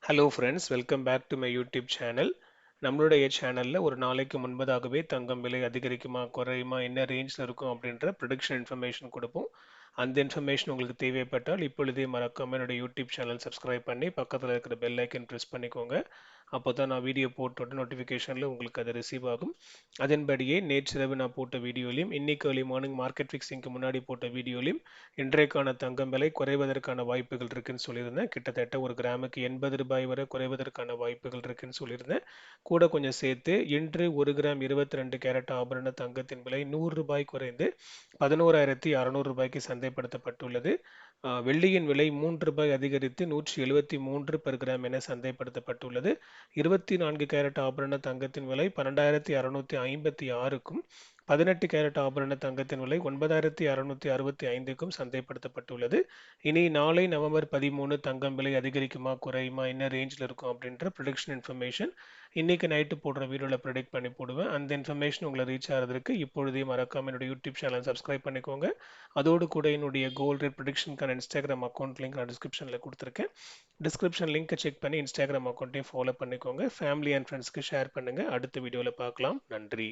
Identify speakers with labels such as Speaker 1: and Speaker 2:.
Speaker 1: Hello friends, welcome back to my YouTube channel. நம்மளுடைய சேனலில் ஒரு நாளைக்கு முன்பதாகவே தங்கம் விலை அதிகரிக்குமா குறையுமா என்ன ரேஞ்சில் இருக்கும் அப்படின்ற ப்ரொடிக்ஷன் இன்ஃபர்மேஷன் கொடுப்போம். அந்த இன்ஃபர்மேஷன் உங்களுக்கு தேவைப்பட்டால் இப்பொழுதே மறக்காம என்னோட யூடியூப் சேனல் சப்ஸ்கிரைப் பண்ணி பக்கத்தில் இருக்கிற பெல் ஐக்கன் ப்ரெஸ் பண்ணிக்கோங்க. அப்போ தான் நான் வீடியோ போட்டோட நோட்டிஃபிகேஷனில் உங்களுக்கு அது ரிசீவ் ஆகும். அதன்படியே நேற்றிரவு நான் போட்ட வீடியோலையும் இன்னைக்கு ஏர்லி மார்னிங் மார்க்கெட் ஃபிக்ஸிங்க்கு முன்னாடி போட்ட வீடியோலையும் இன்றைக்கான தங்கம் விலை குறைவதற்கான வாய்ப்புகள் இருக்குன்னு சொல்லியிருந்தேன். கிட்டத்தட்ட ஒரு கிராமுக்கு ரூபாய் 80 வரை குறைவதற்கான வாய்ப்புகள் இருக்குன்னு சொல்லியிருந்தேன். கூட கொஞ்சம் சேர்த்து இன்று ஒரு கிராம் 22 கேரட் ஆபரண தங்கத்தின் விலை ரூபாய் குறைந்து 11,600 சந்தைப்படுத்தப்பட்டுள்ளது. வெள்ளியின் விலை ரூபாய் அதிகரித்து 173 பெர் கிராம் என சந்தைப்படுத்தப்பட்டுள்ளது. 24 கேரட் ஆபரண தங்கத்தின் விலை 12,656க்கும் 18 கேரட் ஆபரண தங்கத்தின் விலை 9,665க்கும் சந்தைப்படுத்தப்பட்டுள்ளது. இனி நாளை நவம்பர் 13 தங்கம் விலை அதிகரிக்குமா குறையுமா என்ன ரேஞ்சில் இருக்கும் அப்படின்ற ப்ரொடிக்ஷன் இன்ஃபர்மேஷன் இன்னைக்கு நைட்டு போடுற வீடியோவில் ப்ரெடிக்ட் பண்ணி போடுவேன். அந்த இன்ஃபர்மேஷன் உங்களை ரீச் ஆகிறதுக்கு இப்பொழுதே மறக்காம என்னோட யூடியூப் சேனல் சப்ஸ்கிரைப் பண்ணிக்கோங்க. அதோடு கூட என்னுடைய கோல்ட் ரேட் ப்ரொடிக்ஷனுக்கான இன்ஸ்டாகிராம் அக்கௌண்ட் லிங்க் நான் டிஸ்கிரிப்ஷனில் கொடுத்துருக்கேன். டிஸ்கிரிப்ஷன் லிங்கை செக் பண்ணி இன்ஸ்டாகிராம் அக்கௌண்ட்டையும் ஃபாலோ பண்ணிக்கோங்க. ஃபேமிலி அண்ட் ஃப்ரெண்ட்ஸ்க்கு ஷேர் பண்ணுங்கள். அடுத்த வீடியோவில் பார்க்கலாம். நன்றி.